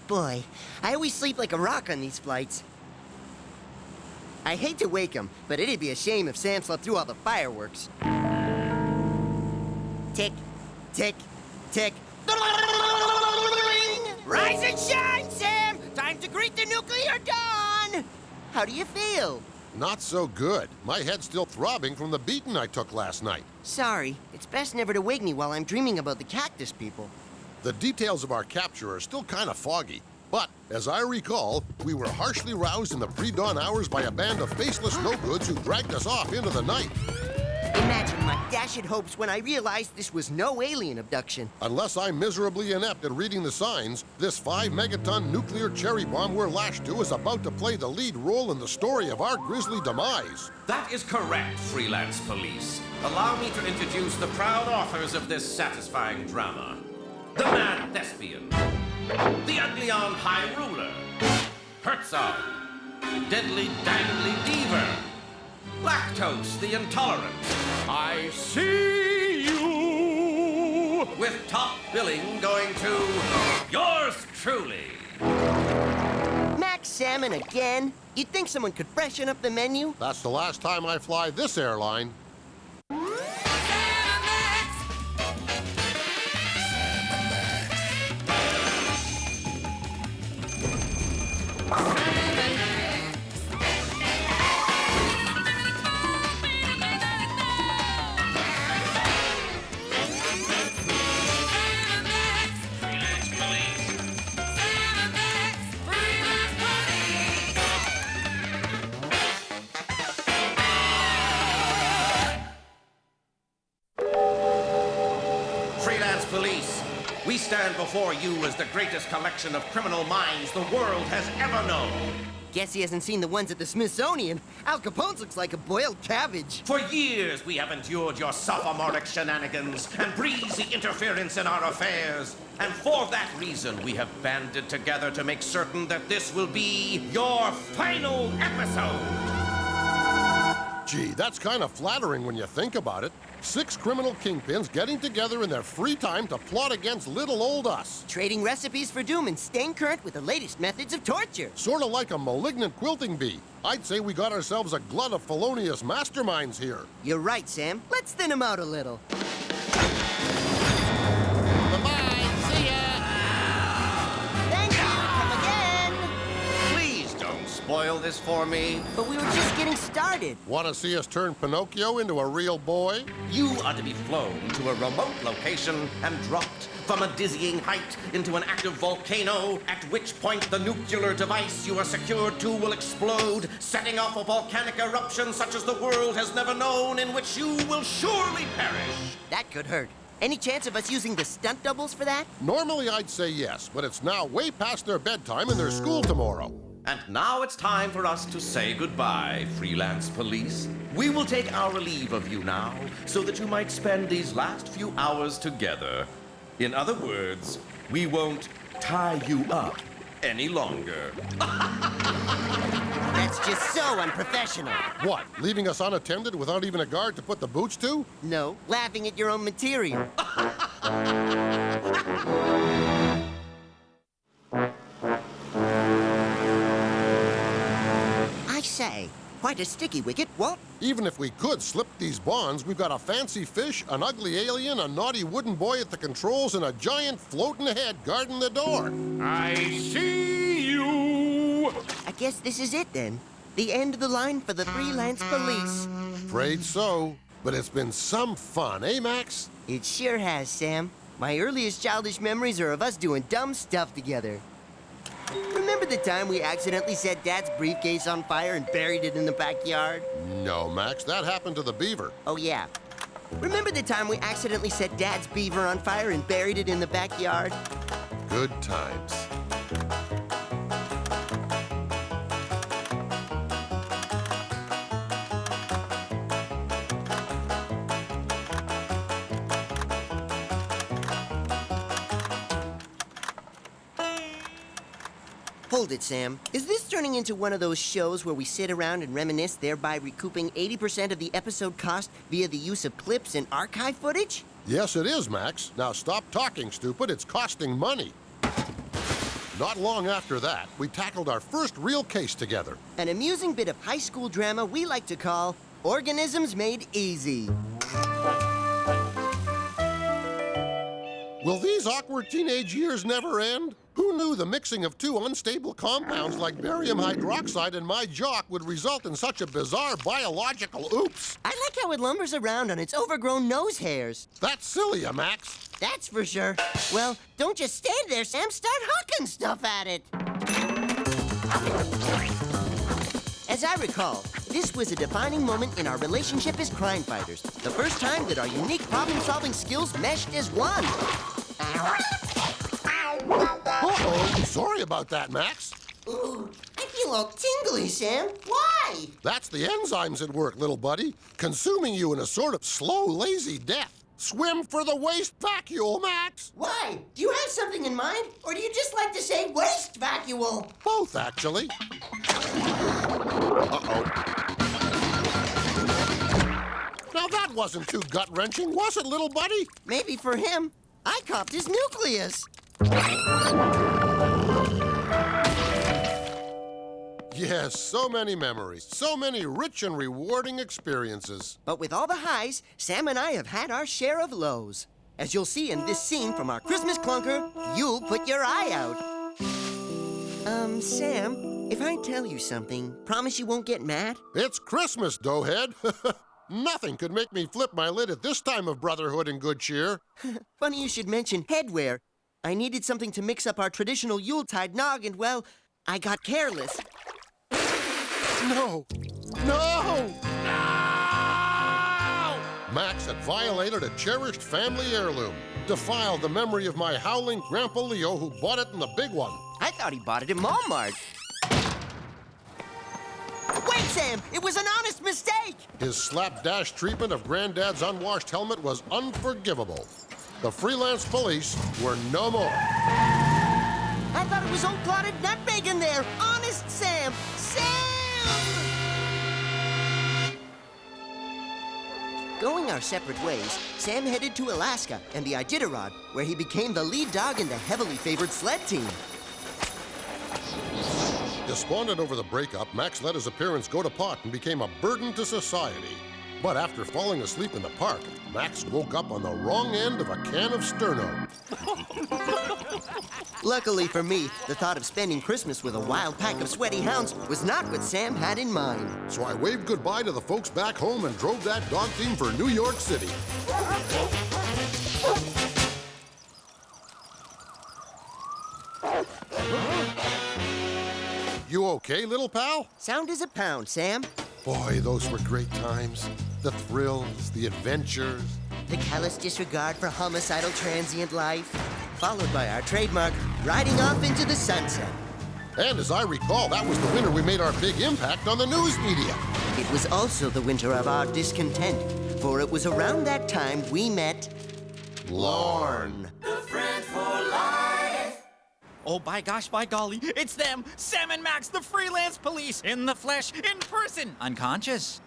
boy. I always sleep like a rock on these flights. I hate to wake him, but it'd be a shame if Sam slept through all the fireworks. Tick, tick, tick. Rise and shine, Sam! Time to greet the nuclear dawn! How do you feel? Not so good. My head's still throbbing from the beating I took last night. Sorry. It's best never to wake me while I'm dreaming about the cactus people. The details of our capture are still kind of foggy. But, as I recall, we were harshly roused in the pre-dawn hours by a band of faceless no-goods who dragged us off into the night. Imagine my dashed hopes when I realized this was no alien abduction. Unless I'm miserably inept at reading the signs, this 5-megaton nuclear cherry bomb we're lashed to is about to play the lead role in the story of our grisly demise. That is correct, Freelance Police. Allow me to introduce the proud authors of this satisfying drama. The Mad Thespian, the Ugly-on High Ruler, Herzog, Deadly Dangly Deaver, Lactose the Intolerant. I see you! With top billing going to yours truly. Max Salmon again? You'd think someone could freshen up the menu? That's the last time I fly this airline. Freelance Police, we stand before you as the greatest collection of criminal minds the world has ever known. Guess he hasn't seen the ones at the Smithsonian. Al Capone's looks like a boiled cabbage. For years, we have endured your sophomoric shenanigans and breezy interference in our affairs. And for that reason, we have banded together to make certain that this will be your final episode. Gee, that's kind of flattering when you think about it. 6 criminal kingpins getting together in their free time to plot against little old us. Trading recipes for doom and staying current with the latest methods of torture. Sort of like a malignant quilting bee. I'd say we got ourselves a glut of felonious masterminds here. You're right, Sam. Let's thin him out a little. Bye-bye. See ya. Thank you. Come again. Please don't spoil this for me. But we were just getting started. Want to see us turn Pinocchio into a real boy? You are to be flown to a remote location and dropped from a dizzying height into an active volcano, at which point the nuclear device you are secured to will explode, setting off a volcanic eruption such as the world has never known, in which you will surely perish. That could hurt. Any chance of us using the stunt doubles for that? Normally I'd say yes, but it's now way past their bedtime and their school tomorrow. And now it's time for us to say goodbye, Freelance Police. We will take our leave of you now, so that you might spend these last few hours together. In other words, we won't tie you up any longer. That's just so unprofessional. What, leaving us unattended without even a guard to put the boots to? No, laughing at your own material. I say, quite a sticky wicket, what? Even if we could slip these bonds, we've got a fancy fish, an ugly alien, a naughty wooden boy at the controls, and a giant floating head guarding the door. I see you! I guess this is it then. The end of the line for the Freelance Police. Afraid so. But it's been some fun, eh, Max? It sure has, Sam. My earliest childish memories are of us doing dumb stuff together. Remember the time we accidentally set Dad's briefcase on fire and buried it in the backyard? No, Max, that happened to the beaver. Oh, yeah. Remember the time we accidentally set Dad's beaver on fire and buried it in the backyard? Good times. Hold it, Sam. Is this turning into one of those shows where we sit around and reminisce, thereby recouping 80% of the episode cost via the use of clips and archive footage? Yes, it is, Max. Now stop talking, stupid. It's costing money. Not long after that, we tackled our first real case together. An amusing bit of high school drama we like to call Organisms Made Easy. Will these awkward teenage years never end? Who knew the mixing of two unstable compounds like barium hydroxide and my jock would result in such a bizarre biological oops? I like how it lumbers around on its overgrown nose hairs. That's silly, Max. That's for sure. Well, don't just stand there, Sam. Start hucking stuff at it. As I recall, this was a defining moment in our relationship as crime fighters. The first time that our unique problem-solving skills meshed as one. Uh-oh. Sorry about that, Max. Ooh, I feel all tingly, Sam. Why? That's the enzymes at work, little buddy, consuming you in a sort of slow, lazy death. Swim for the waste vacuole, Max. Why? Do you have something in mind? Or do you just like to say waste vacuole? Both, actually. Uh-oh. Now that wasn't too gut-wrenching, was it, little buddy? Maybe for him. I copped his nucleus. Yes, so many memories, so many rich and rewarding experiences. But with all the highs, Sam and I have had our share of lows. As you'll see in this scene from our Christmas clunker, You'll Put Your Eye Out. Sam, if I tell you something, promise you won't get mad? It's Christmas, doughhead. Nothing could make me flip my lid at this time of brotherhood and good cheer. Funny you should mention headwear. I needed something to mix up our traditional Yuletide nog, and well, I got careless. No! No! No! Max had violated a cherished family heirloom, defiled the memory of my howling Grandpa Leo who bought it in the big one. I thought he bought it at Walmart. Wait, Sam! It was an honest mistake! His slapdash treatment of Granddad's unwashed helmet was unforgivable. The Freelance police were no more. I thought it was old clotted nutmeg in there! Honest Sam! Sam! Going our separate ways, Sam headed to Alaska and the Iditarod, where he became the lead dog in the heavily favored sled team. Despondent over the breakup, Max let his appearance go to pot and became a burden to society. But after falling asleep in the park, Max woke up on the wrong end of a can of Sterno. Luckily for me, the thought of spending Christmas with a wild pack of sweaty hounds was not what Sam had in mind. So I waved goodbye to the folks back home and drove that dog team for New York City. You okay, little pal? Sound as a pound, Sam. Boy, those were great times. The thrills, the adventures. The callous disregard for homicidal transient life, followed by our trademark riding off into the sunset. And as I recall, that was the winter we made our big impact on the news media. It was also the winter of our discontent, for it was around that time we met Lorne. Oh, by gosh, by golly, it's them! Sam and Max, the Freelance police, in the flesh, in person, unconscious.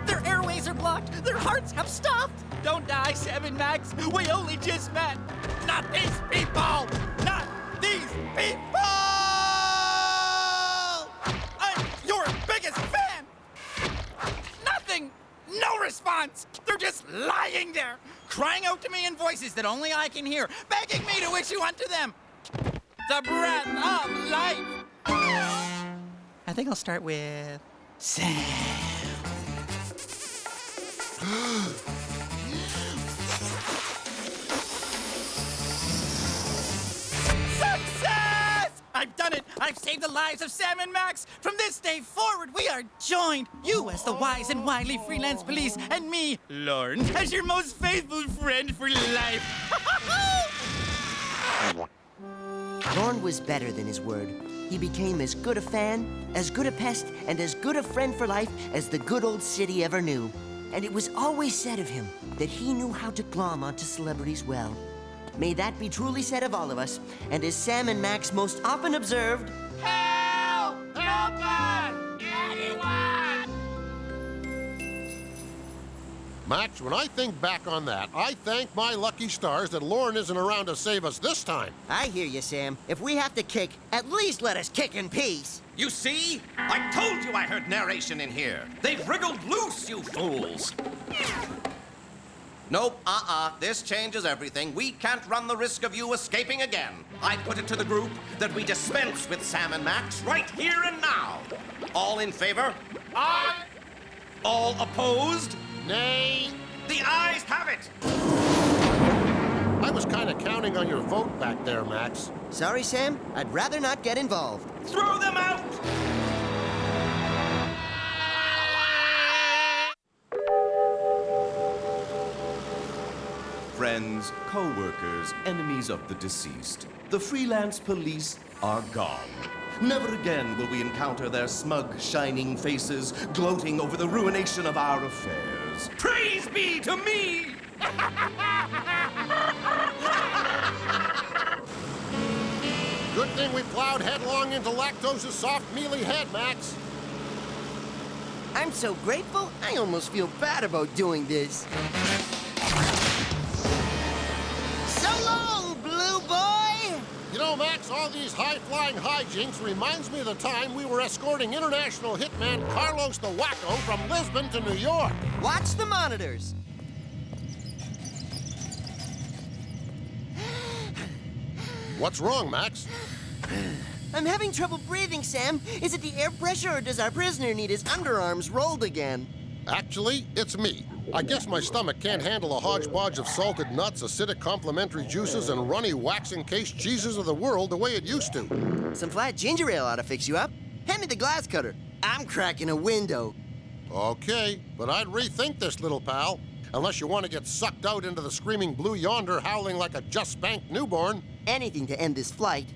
Their airways are blocked, their hearts have stopped. Don't die, Sam and Max, we only just met. Not these people! Not these people! I'm your biggest fan! Nothing! No response! They're just lying there, crying out to me in voices that only I can hear, begging me to issue unto them the breath of life. I think I'll start with Sam. Success! I've done it! I've saved the lives of Sam and Max! From this day forward, we are joined! You as the wise and wily Freelance police, and me, Lorne, as your most faithful friend for life! Lorne was better than his word. He became as good a fan, as good a pest, and as good a friend for life as the good old city ever knew. And it was always said of him that he knew how to glom onto celebrities well. May that be truly said of all of us, and as Sam and Max most often observed, Help! Help us! Anyone! Max, when I think back on that, I thank my lucky stars that Lauren isn't around to save us this time. I hear you, Sam. If we have to kick, at least let us kick in peace. You see? I told you I heard narration in here. They've wriggled loose, you fools. Nope, this changes everything. We can't run the risk of you escaping again. I put it to the group that we dispense with Sam and Max right here and now. All in favor? Aye. All opposed? Nay. The ayes have it! I was kind of counting on your vote back there, Max. Sorry, Sam. I'd rather not get involved. Throw them out! Friends, co-workers, enemies of the deceased, the freelance police are gone. Never again will we encounter their smug, shining faces gloating over the ruination of our affairs. Praise be to me! Good thing we plowed headlong into Lactose's soft, mealy head, Max. I'm so grateful, I almost feel bad about doing this. So long, Blue Boy! You know, Max, all these high-flying hijinks reminds me of the time we were escorting international hitman Carlos the Wacko from Lisbon to New York. Watch the monitors. What's wrong, Max? I'm having trouble breathing, Sam. Is it the air pressure, or does our prisoner need his underarms rolled again? Actually, it's me. I guess my stomach can't handle a hodgepodge of salted nuts, acidic complementary juices, and runny wax-encased cheeses of the world the way it used to. Some flat ginger ale ought to fix you up. Hand me the glass cutter. I'm cracking a window. Okay, but I'd rethink this, little pal. Unless you want to get sucked out into the screaming blue yonder howling like a just-spanked newborn. Anything to end this flight.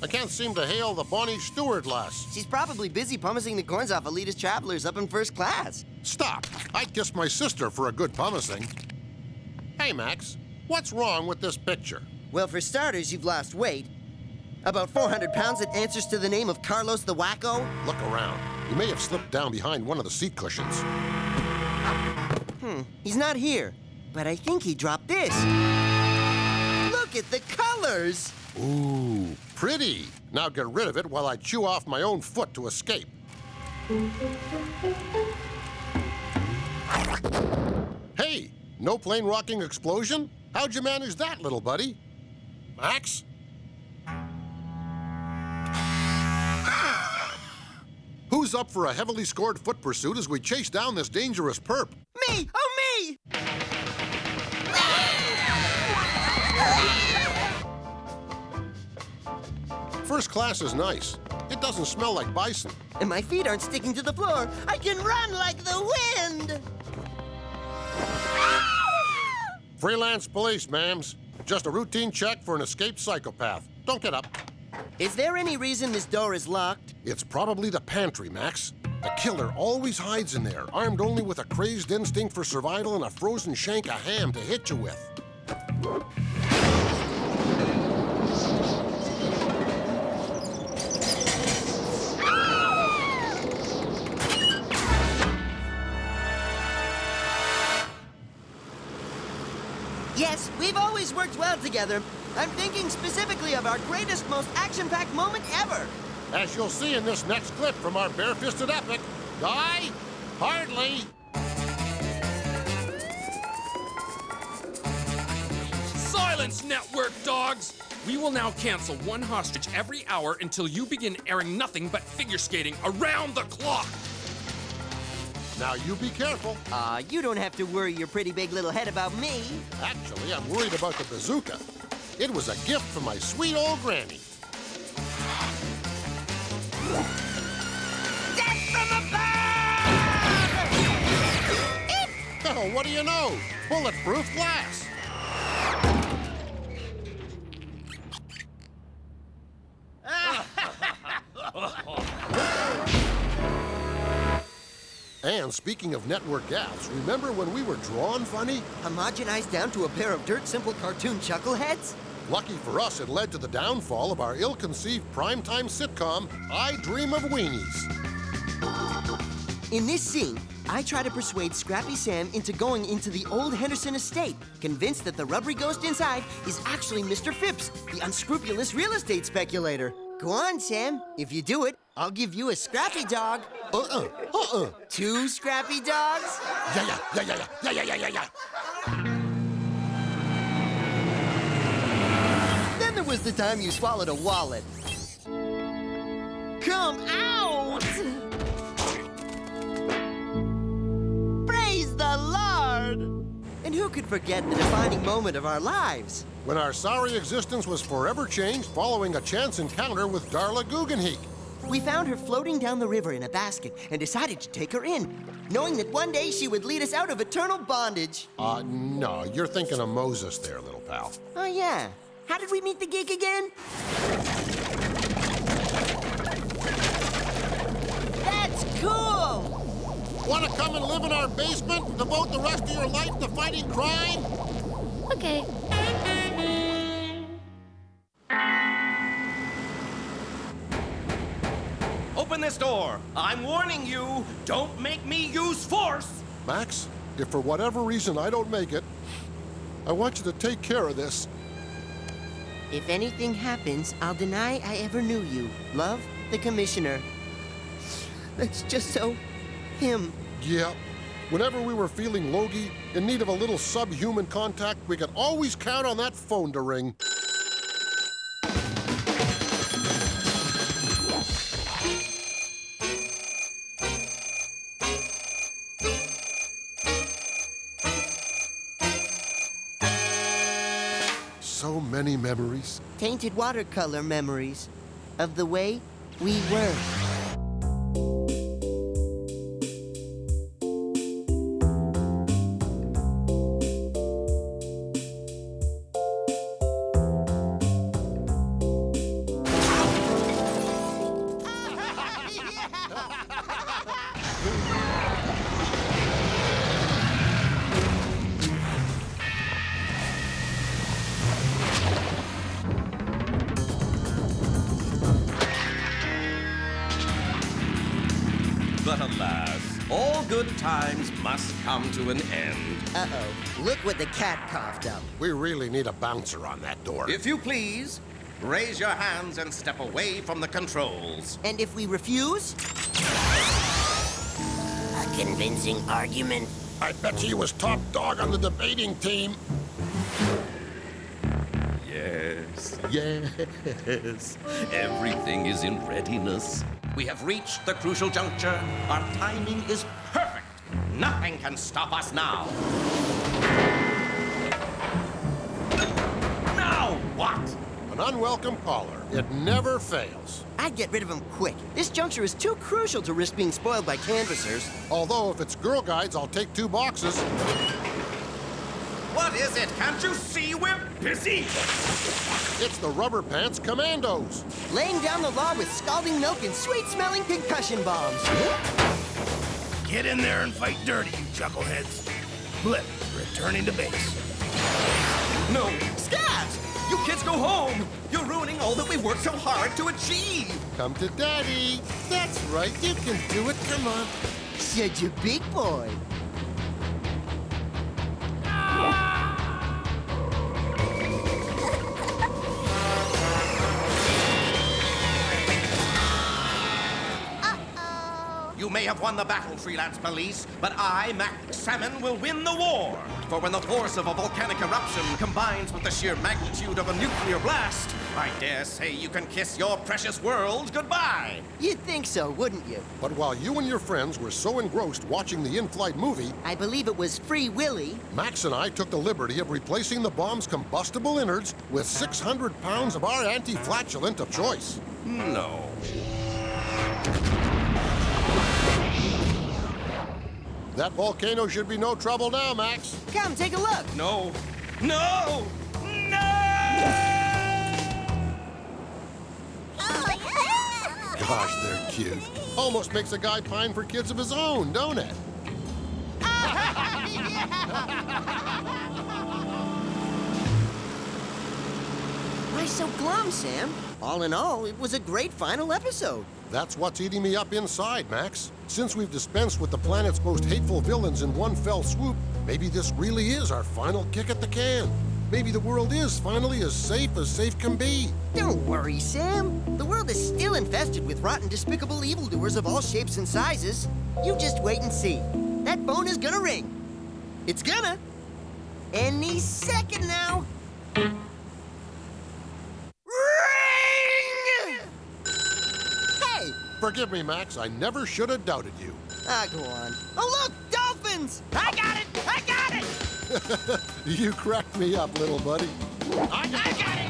I can't seem to hail the Bonnie Stewart lass. She's probably busy pumicing the corns off elitist travelers up in first class. Stop! I'd kiss my sister for a good pumicing. Hey, Max, what's wrong with this picture? Well, for starters, you've lost weight. About 400 pounds that answers to the name of Carlos the Wacko. Look around. You may have slipped down behind one of the seat cushions. He's not here, but I think he dropped this. Look at the colors! Ooh, pretty. Now get rid of it while I chew off my own foot to escape. Hey, no plane rocking explosion? How'd you manage that, little buddy? Max? Who's up for a heavily scored foot pursuit as we chase down this dangerous perp? Me! Oh, me! First class is nice. It doesn't smell like bison. And my feet aren't sticking to the floor. I can run like the wind! Freelance police, ma'ams. Just a routine check for an escaped psychopath. Don't get up. Is there any reason this door is locked? It's probably the pantry, Max. The killer always hides in there, armed only with a crazed instinct for survival and a frozen shank of ham to hit you with. Yes, we've always worked well together. I'm thinking specifically of our greatest, most action-packed moment ever. As you'll see in this next clip from our bare-fisted epic. Die? Hardly. Silence, network dogs! We will now cancel one hostage every hour until you begin airing nothing but figure skating around the clock! Now you be careful. You don't have to worry your pretty big little head about me. Actually, I'm worried about the bazooka. It was a gift from my sweet old granny. Death from above! Hell, what do you know? Bulletproof glass. And speaking of network gaffes, remember when we were drawn funny? Homogenized down to a pair of dirt simple cartoon chuckleheads? Lucky for us, it led to the downfall of our ill-conceived primetime sitcom, I Dream of Weenies. In this scene, I try to persuade Scrappy Sam into going into the old Henderson estate, convinced that the rubbery ghost inside is actually Mr. Phipps, the unscrupulous real estate speculator. Go on, Sam. If you do it, I'll give you a Scrappy dog. 2 Scrappy dogs? Yeah. Then there was the time you swallowed a wallet. Come out! Praise the Lord! And who could forget the defining moment of our lives? When our sorry existence was forever changed following a chance encounter with Darla Guggenheek. We found her floating down the river in a basket and decided to take her in, knowing that one day she would lead us out of eternal bondage. No, you're thinking of Moses there, little pal. Oh, yeah. How did we meet the geek again? That's cool! Want to come and live in our basement and devote the rest of your life to fighting crime? Okay. Open this door. I'm warning you. Don't make me use force. Max, if for whatever reason I don't make it, I want you to take care of this. If anything happens, I'll deny I ever knew you. Love, the Commissioner. That's just so him. Yeah. Whenever we were feeling logy, in need of a little subhuman contact, we could always count on that phone to ring. So many memories. Tainted watercolor memories of the way we were. But alas, all good times must come to an end. Uh-oh. Look what the cat coughed up. We really need a bouncer on that door. If you please, raise your hands and step away from the controls. And if we refuse? A convincing argument. I bet he was top dog on the debating team. Yes, yes. Everything is in readiness. We have reached the crucial juncture. Our timing is perfect. Nothing can stop us now. Now what? An unwelcome caller. It never fails. I'd get rid of him quick. This juncture is too crucial to risk being spoiled by canvassers. Although, if it's Girl Guides, I'll take 2 boxes. What is it? Can't you see we're busy? It's the Rubber Pants Commandos. Laying down the law with scalding milk and sweet-smelling concussion bombs. Get in there and fight dirty, you chuckleheads. Blip, returning to base. No. Scabs! You kids go home! You're ruining all that we worked so hard to achieve! Come to Daddy. That's right, you can do it. Come on. Such a big boy. You may have won the battle, Freelance Police, but I, Mac Salmon, will win the war. For when the force of a volcanic eruption combines with the sheer magnitude of a nuclear blast, I dare say you can kiss your precious world goodbye. You'd think so, wouldn't you? But while you and your friends were so engrossed watching the in-flight movie, I believe it was Free Willy. Max and I took the liberty of replacing the bomb's combustible innards with 600 pounds of our anti-flatulent of choice. No. That volcano should be no trouble now, Max. Come, take a look. No. No! No! Gosh, they're cute. Almost makes a guy pine for kids of his own, don't it? Why so glum, Sam? All in all, it was a great final episode. That's what's eating me up inside, Max. Since we've dispensed with the planet's most hateful villains in one fell swoop, maybe this really is our final kick at the can. Maybe the world is finally as safe can be. Don't worry, Sam. The world is still infested with rotten, despicable evildoers of all shapes and sizes. You just wait and see. That phone is gonna ring. It's gonna. Any second now. Ring! Hey! Forgive me, Max. I never should have doubted you. Ah, go on. Oh, look! Dolphins! I got it! I got it! You cracked me up, little buddy. I got it!